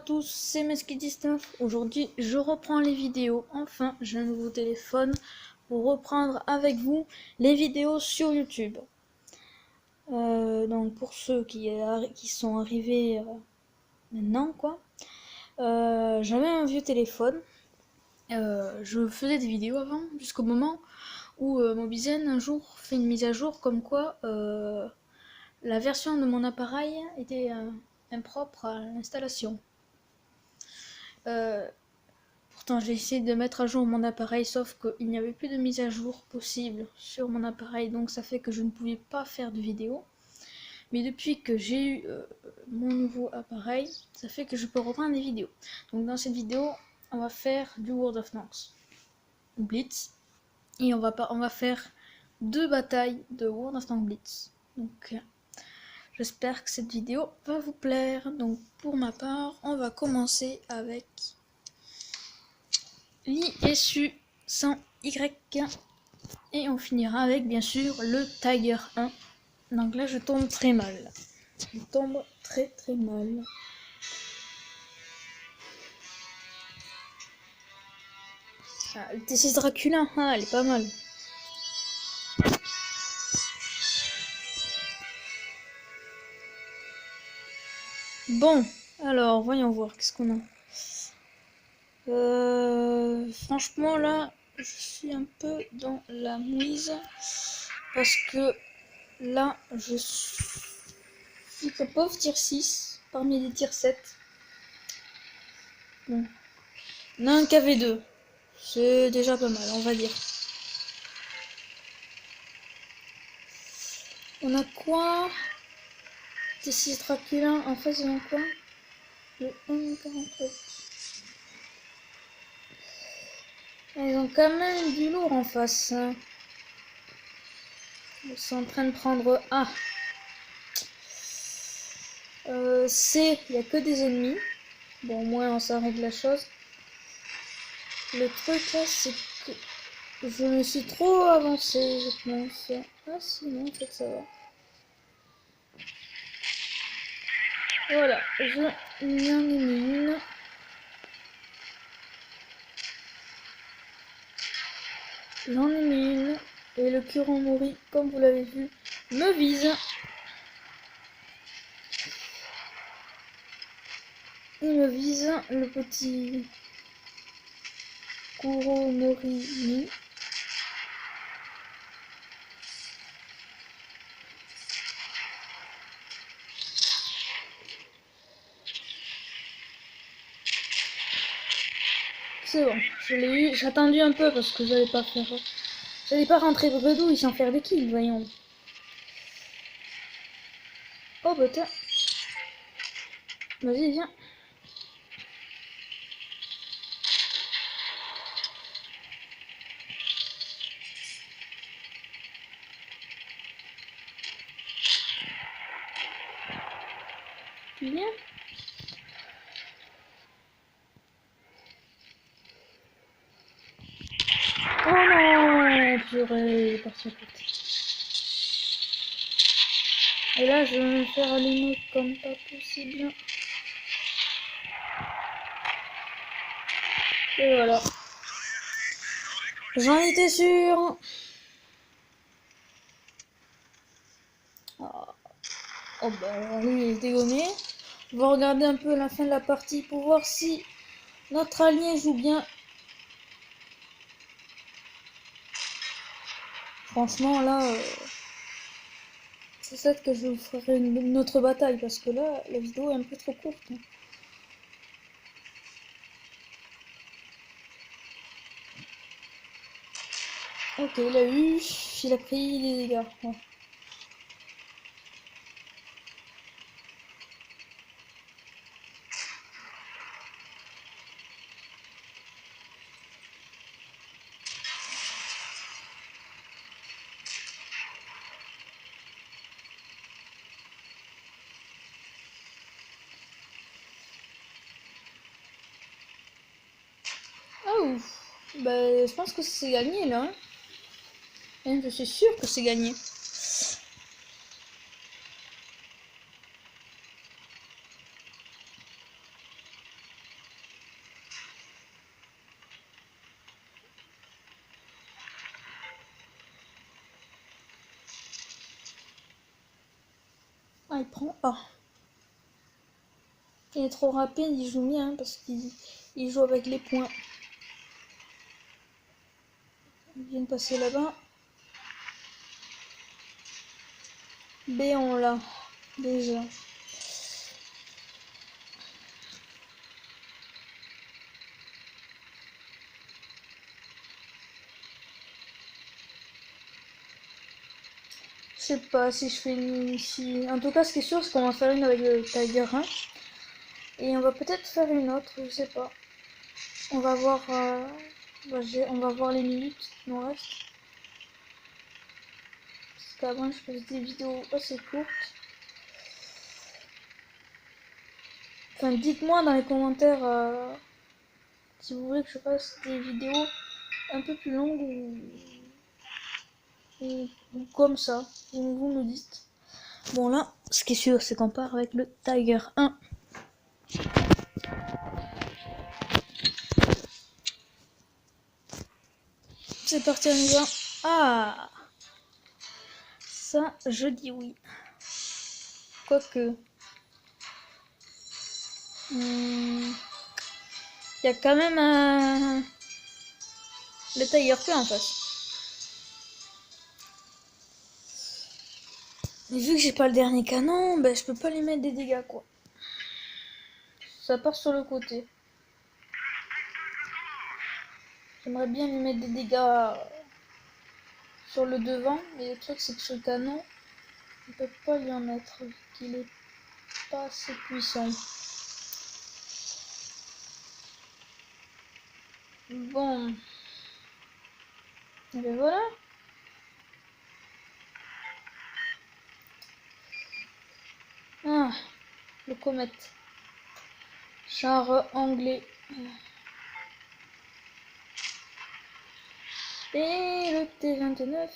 tous, c'est Mesky19. Aujourd'hui, je reprends les vidéos. Enfin, j'ai un nouveau téléphone pour reprendre avec vous les vidéos sur YouTube. Donc, pour ceux qui sont arrivés maintenant, quoi. J'avais un vieux téléphone. Je faisais des vidéos avant, jusqu'au moment où Mobizen un jour fait une mise à jour comme quoi la version de mon appareil était impropre à l'installation. Pourtant j'ai essayé de mettre à jour mon appareil, sauf qu'il n'y avait plus de mise à jour possible sur mon appareil, donc ça fait que je ne pouvais pas faire de vidéo. Mais depuis que j'ai eu mon nouveau appareil, ça fait que je peux reprendre des vidéos. Donc dans cette vidéo, on va faire du World of Tanks Blitz, et on va faire 2 batailles de World of Tanks Blitz. Donc j'espère que cette vidéo va vous plaire. Donc pour ma part, on va commencer avec l'ISU 100Y et on finira avec bien sûr le Tiger 1. Donc là je tombe très mal. Je tombe très mal. Ah, le T6 Dracula, ah, elle est pas mal. Bon, alors voyons voir qu'est-ce qu'on a. Franchement là, je suis un peu dans la mouise parce que là, je suis que pauvre tier 6 parmi les tier 7. Bon. On a un KV2. C'est déjà pas mal, on va dire. On a quoi? T6 Dracula, en face on a quoi? Le M48. Ils ont quand même du lourd en face. Ils sont en train de prendre A. C, il n'y a que des ennemis. Bon, au moins, ça règle la chose. Le truc là, c'est que je me suis trop avancé, je pense. Ah, si, non, en fait, ça va. Voilà, j'en ai mis une. J'en ai mis une. Et le Kuromori, comme vous l'avez vu, me vise. Il me vise, le petit Kuromori. C'est bon, je l'ai eu. J'ai attendu un peu parce que j'allais pas rentrer bredouille sans faire des kills, voyons. Oh bah tiens. Vas-y, viens. Tu viens? Oh non, purée, il est parti à côté. Et là, je vais me faire allumer comme pas possible. Et voilà. J'en étais sûr. Oh bah lui, il est dégommé. On va regarder un peu la fin de la partie pour voir si notre allié joue bien. Franchement, là, c'est ça que je vous ferai une autre bataille parce que là, la vidéo est un peu trop courte. Ok, il a pris des dégâts. Ouais. Oh, bah, je pense que c'est gagné là. Hein. Je suis sûre que c'est gagné. Ah, il prend A. Il est trop rapide, il joue bien parce qu'il joue avec les points. Il vient de passer là-bas. B, on l'a déjà. Je sais pas si je fais une ici. En tout cas, ce qui est sûr, c'est qu'on va faire une avec le Tiger 1. Et on va peut-être faire une autre, je sais pas. On va voir, on va voir les minutes qui nous restent. Parce qu'avant, je faisais des vidéos assez courtes. Enfin, dites-moi dans les commentaires si vous voulez que je fasse des vidéos un peu plus longues ou comme ça. Vous me dites. Bon là, ce qui est sûr, c'est qu'on part avec le Tiger 1. C'est parti, on y va. Ah, ça, je dis oui. Quoique. Il y a quand même le Tiger P en face. Et vu que j'ai pas le dernier canon, ben je peux pas lui mettre des dégâts quoi. Ça part sur le côté. J'aimerais bien lui mettre des dégâts sur le devant, mais le truc c'est que ce canon, on peut pas lui en mettre, vu qu'il est pas assez puissant. Bon. Et ben voilà. Ah, le comète. Genre anglais. Et le T-29.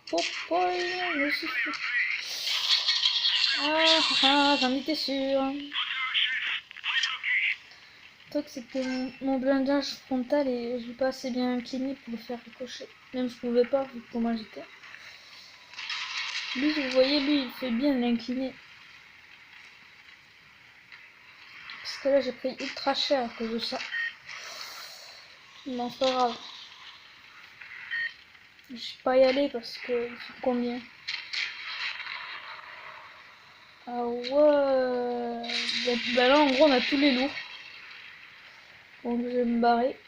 Je suis fou. J'en étais sûr. Le truc c'est que mon blindage frontal et je suis pas assez bien incliné pour le faire ricocher. Même je pouvais pas vu comment j'étais. Lui, vous voyez, lui il fait bien l'incliner. Parce que là j'ai pris ultra cher à cause de ça. Non, c'est pas grave. Je vais pas y aller parce que il faut combien? Ah ouais. Bah là en gros on a tous les lourds. Donc je vais me barrer.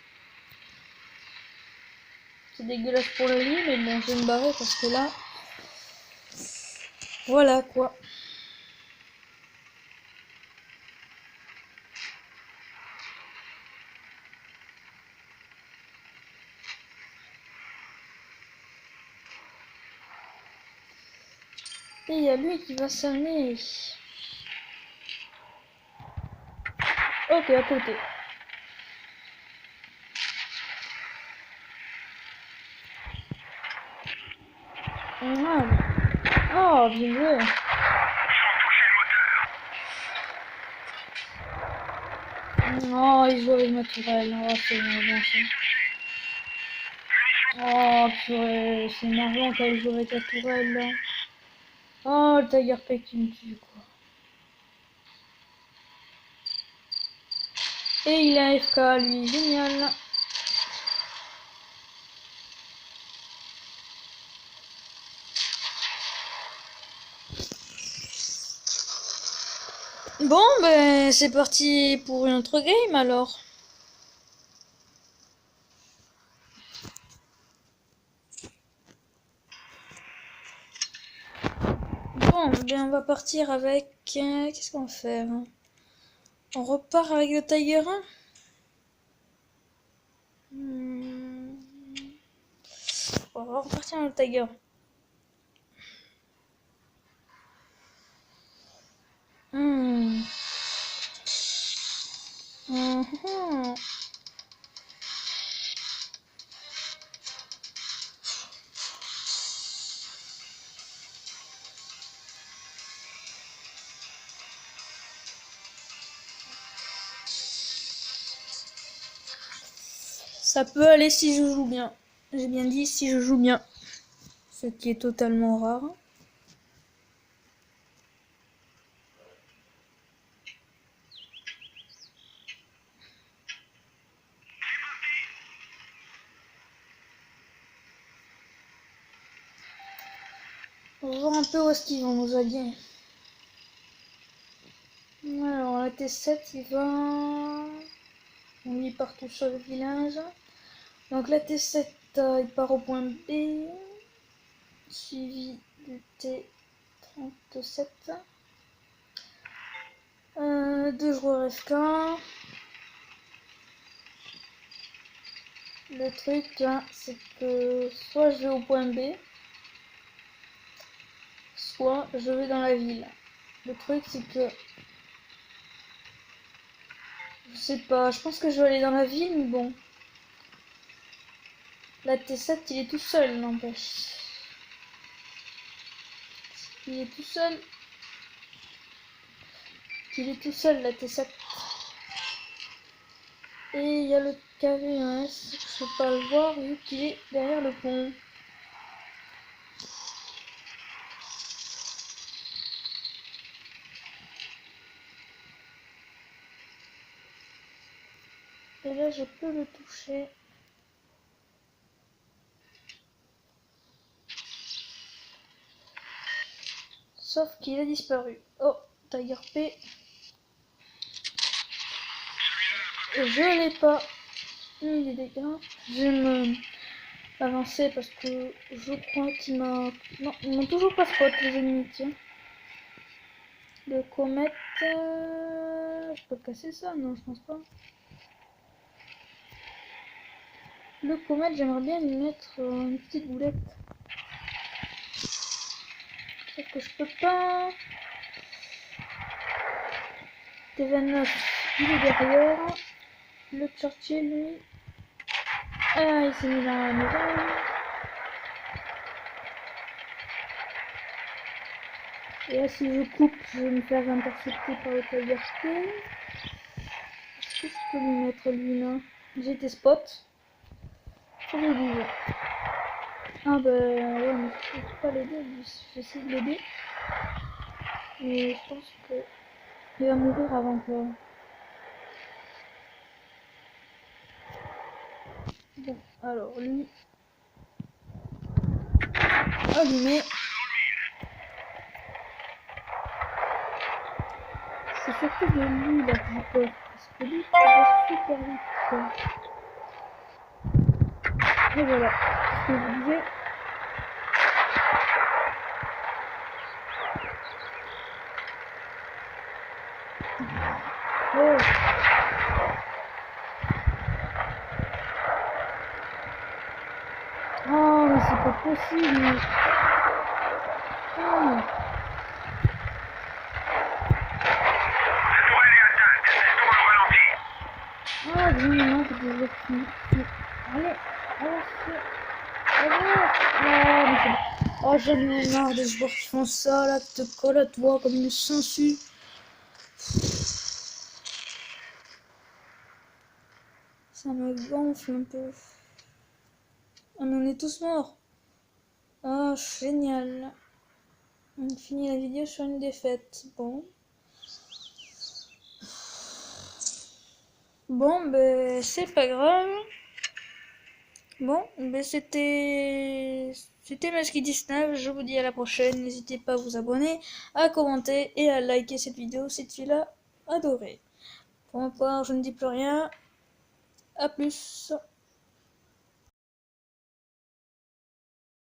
C'est dégueulasse pour le lit, mais bon, je vais me barrer parce que là, voilà quoi. Et il y a lui qui va s'amener. Ok, à côté. Ah, oh, bien joué. Oh, il joue avec ma tourelle. Oh, c'est énervant ça. Oh, purée, c'est énervant quand il joue avec la tourelle là. Oh, le Tiger Pack qui me tue quoi. Et il a FK lui, génial. Bon, ben c'est parti pour une autre game alors. Bon, ben on va partir avec... qu'est-ce qu'on va faire? On repart avec le Tiger 1. On va repartir avec le Tiger. Hmm. Mhm. Ça peut aller si je joue bien. J'ai bien dit si je joue bien. Ce qui est totalement rare. On va voir un peu où est-ce qu'ils vont nous allier. Alors la T7 il va... On y part tout sur le village. Donc la T7 il part au point B. Suivi du T37. Deux joueurs FK. Le truc là, c'est que soit je vais au point B, soit je vais dans la ville. Le truc c'est que je sais pas, je pense que je vais aller dans la ville, mais bon. La T7 il est tout seul, n'empêche. Il est tout seul. Il est tout seul la T7. Et il y a le KV1S, je peux pas le voir vu qu'il est derrière le pont. Et là je peux le toucher. Sauf qu'il a disparu. Oh, Tiger P. Je l'ai pas mis des dégâts. Je vais m'avancer parce que je crois qu'il m'a... Non, ils m'ont toujours pas spot les ennemis, tiens. Le comète... Je peux casser ça? Non, je pense pas. Le comète, j'aimerais bien lui mettre une petite boulette. Sauf que je peux pas. T29, il est derrière. Le Churchill, lui... Ah, il s'est mis dans la maison. Et là, si je coupe, je vais me faire intercepter par le Tiger P. Est-ce que je peux lui mettre lui là? J'ai été spot. Je vais bouger. Ah bah ouais, mais je peux pas l'aider. J'essaie de l'aider. Mais je pense que il va mourir avant que... Bon, alors lui... Allumé. C'est surtout de lui là que j'ai peur. Parce que lui, il va super vite. Et voilà. Ce que je disais. Oh. Oh, mais c'est pas possible. Oh. Ah, oui, non, c'est déjà fini. Allez, avance. Avance. Oh, mais c'est... Oh, j'en ai marre de joueurs qui font ça, là, qui te collent à toi comme une sangsue. Ça me gonfle un peu. On en est tous morts. Oh, génial. On finit la vidéo sur une défaite. Bon. Bon, ben, c'est pas grave. Bon, ben, c'était Maski19. Je vous dis à la prochaine. N'hésitez pas à vous abonner, à commenter et à liker cette vidéo si tu l'as adorée. Pour ma part, je ne dis plus rien. À plus.